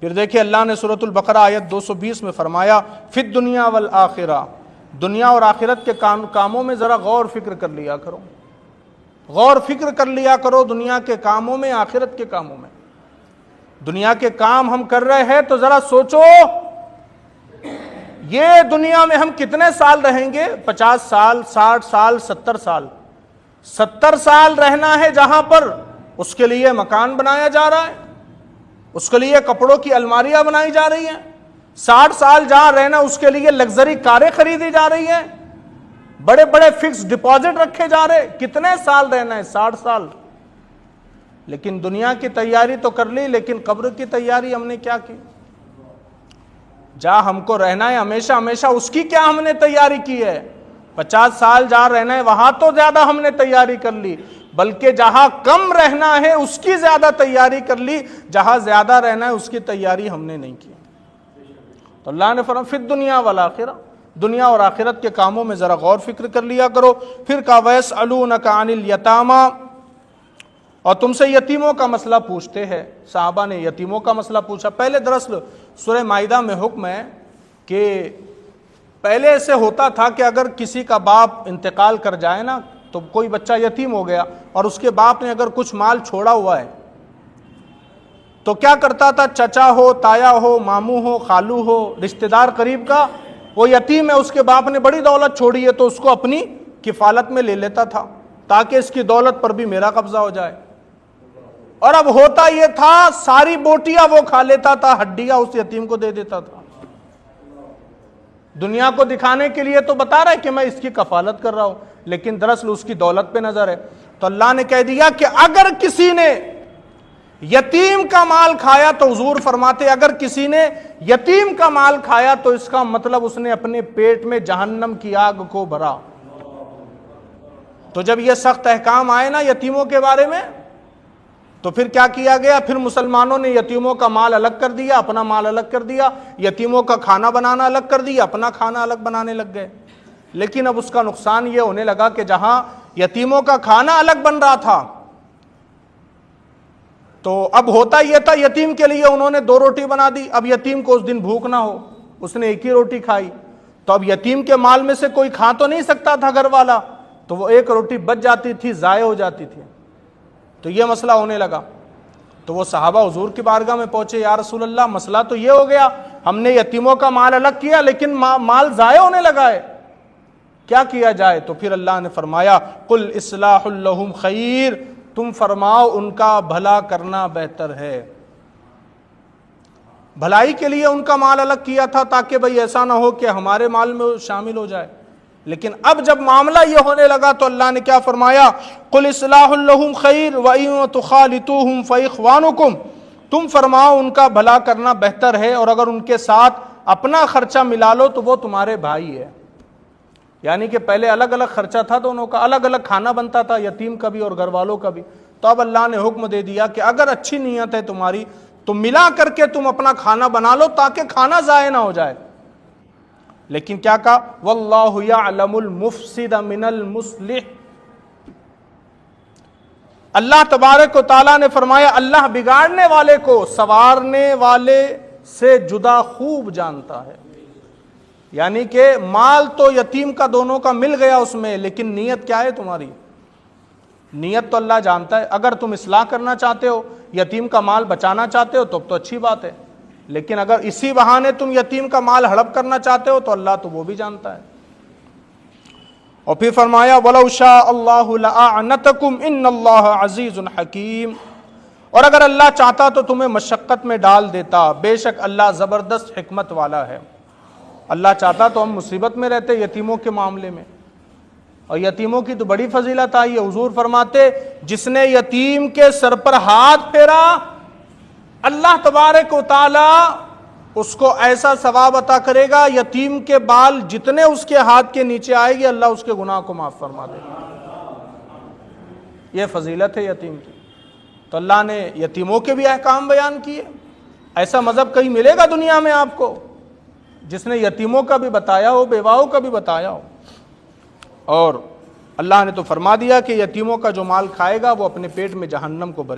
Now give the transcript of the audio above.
پھر دیکھیں اللہ نے سورۃ البقرہ آیت 220 میں فرمایا فی الدنیا والآخرہ، دنیا اور آخرت کے کاموں میں ذرا غور فکر کر لیا کرو، غور فکر کر لیا کرو دنیا کے کاموں میں، آخرت کے کاموں میں۔ دنیا کے کام ہم کر رہے ہیں تو ذرا سوچو یہ دنیا میں ہم کتنے سال رہیں گے؟ 50 سال، 60 سال، 70 سال۔ 70 سال رہنا ہے جہاں پر اس کے لیے مکان بنایا جا رہا ہے، اس کے لیے کپڑوں کی الماریاں بنائی جا رہی ہیں۔ 60 سال جہاں رہنا اس کے لیے لگژری کاریں خریدی جا رہی ہیں، بڑے بڑے فکس ڈپازٹ رکھے جا رہے۔ کتنے سال رہنا ہے؟ 60 سال۔ لیکن دنیا کی تیاری تو کر لی، لیکن قبر کی تیاری ہم نے کیا کی؟ جہاں ہم کو رہنا ہے ہمیشہ ہمیشہ اس کی کیا ہم نے تیاری کی ہے؟ 50 سال جہاں رہنا ہے وہاں تو زیادہ ہم نے تیاری کر لی، بلکہ جہاں کم رہنا ہے اس کی زیادہ تیاری کر لی، جہاں زیادہ رہنا ہے اس کی تیاری ہم نے نہیں کی۔ تو اللہ نے فرمایا فی الدنیا والآخرہ، دنیا اور آخرت کے کاموں میں ذرا غور فکر کر لیا کرو۔ پھر کہا وَيَسْأَلُونَكَ عَنِ الْيَتَامَى، اور تم سے یتیموں کا مسئلہ پوچھتے ہیں۔ صحابہ نے یتیموں کا مسئلہ پوچھا۔ پہلے دراصل سورہ مائدہ میں حکم ہے کہ پہلے ایسے ہوتا تھا کہ اگر کسی کا باپ انتقال کر جائے نا تو کوئی بچہ یتیم ہو گیا اور اس کے باپ نے اگر کچھ مال چھوڑا ہوا ہے تو کیا کرتا تھا؟ چچا ہو، تایا ہو، ماموں ہو، خالو ہو، رشتہ دار قریب کا، وہ یتیم ہے، اس کے باپ نے بڑی دولت چھوڑی ہے تو اس کو اپنی کفالت میں لے لیتا تھا تاکہ اس کی دولت پر بھی میرا قبضہ ہو جائے۔ اور اب ہوتا یہ تھا ساری بوٹیاں وہ کھا لیتا تھا، ہڈیاں اس یتیم کو دے دیتا تھا۔ دنیا کو دکھانے کے لیے تو بتا رہا ہے کہ میں اس کی کفالت کر رہا ہوں، لیکن دراصل اس کی دولت پہ نظر ہے۔ تو اللہ نے کہہ دیا کہ اگر کسی نے یتیم کا مال کھایا تو حضور فرماتے اگر کسی نے یتیم کا مال کھایا تو اس کا مطلب اس نے اپنے پیٹ میں جہنم کی آگ کو بھرا۔ تو جب یہ سخت احکام آئے نا یتیموں کے بارے میں تو پھر کیا کیا گیا؟ پھر مسلمانوں نے یتیموں کا مال الگ کر دیا، اپنا مال الگ کر دیا، یتیموں کا کھانا بنانا الگ کر دیا، اپنا کھانا الگ بنانے لگ گئے۔ لیکن اب اس کا نقصان یہ ہونے لگا کہ جہاں یتیموں کا کھانا الگ بن رہا تھا تو اب ہوتا یہ تھا یتیم کے لیے انہوں نے 2 روٹی بنا دی، اب یتیم کو اس دن بھوک نہ ہو، اس نے 1 ہی روٹی کھائی، تو اب یتیم کے مال میں سے کوئی کھا تو نہیں سکتا تھا گھر والا، تو وہ 1 روٹی بچ جاتی تھی، ضائع ہو جاتی تھی۔ تو یہ مسئلہ ہونے لگا۔ تو وہ صحابہ حضور کی بارگاہ میں پہنچے، یا رسول اللہ مسئلہ تو یہ ہو گیا، ہم نے یتیموں کا مال الگ کیا لیکن مال ضائع ہونے لگا ہے، کیا کیا جائے؟ تو پھر اللہ نے فرمایا قل اصلاح لہم خیر، تم فرماؤ ان کا بھلا کرنا بہتر ہے۔ بھلائی کے لیے ان کا مال الگ کیا تھا تاکہ بھئی ایسا نہ ہو کہ ہمارے مال میں شامل ہو جائے، لیکن اب جب معاملہ یہ ہونے لگا تو اللہ نے کیا فرمایا؟ قل اصلاح لہم خیر وَإِن تُخَالِطُوهُمْ فَإِخْوَانُكُمْ، تم فرماؤ ان کا بھلا کرنا بہتر ہے اور اگر ان کے ساتھ اپنا خرچہ ملا لو تو وہ تمہارے بھائی ہے۔ یعنی کہ پہلے الگ الگ خرچہ تھا دونوں کا، الگ الگ کھانا بنتا تھا یتیم کا بھی اور گھر والوں کا بھی، تو اب اللہ نے حکم دے دیا کہ اگر اچھی نیت ہے تمہاری تو ملا کر کے تم اپنا کھانا بنا لو تاکہ کھانا ضائع نہ ہو جائے۔ لیکن کیا کہا؟ واللہ یعلم المفسد من المصلح، اللہ تبارک و تعالیٰ نے فرمایا اللہ بگاڑنے والے کو سنوارنے والے سے جدا خوب جانتا ہے۔ یعنی کہ مال تو یتیم کا دونوں کا مل گیا اس میں، لیکن نیت کیا ہے تمہاری؟ نیت تو اللہ جانتا ہے۔ اگر تم اصلاح کرنا چاہتے ہو، یتیم کا مال بچانا چاہتے ہو تو اچھی بات ہے، لیکن اگر اسی بہانے تم یتیم کا مال ہڑپ کرنا چاہتے ہو تو اللہ تو وہ بھی جانتا ہے۔ اور پھر فرمایا وَلَوْ شَاءَ اللَّهُ لَأَعْنَتَكُمْ إِنَّ اللَّهَ عَزِيزٌ حَكِيمٌ، اور اگر اللہ چاہتا تو تمہیں مشقت میں ڈال دیتا، بے شک اللہ زبردست حکمت والا ہے۔ اللہ چاہتا تو ہم مصیبت میں رہتے یتیموں کے معاملے میں، اور یتیموں کی تو بڑی فضیلت آئی ہے۔ حضور فرماتے جس نے یتیم کے سر پر ہاتھ پھیرا اللہ تبارک و تعالی اس کو ایسا ثواب عطا کرے گا، یتیم کے بال جتنے اس کے ہاتھ کے نیچے آئے گی اللہ اس کے گناہ کو معاف فرما دے گا۔ یہ فضیلت ہے یتیم کی۔ تو اللہ نے یتیموں کے بھی احکام بیان کیے۔ ایسا مذہب کہیں ملے گا دنیا میں آپ کو جس نے یتیموں کا بھی بتایا ہو، بیواؤں کا بھی بتایا ہو؟ اور اللہ نے تو فرما دیا کہ یتیموں کا جو مال کھائے گا وہ اپنے پیٹ میں جہنم کو بھرے گا۔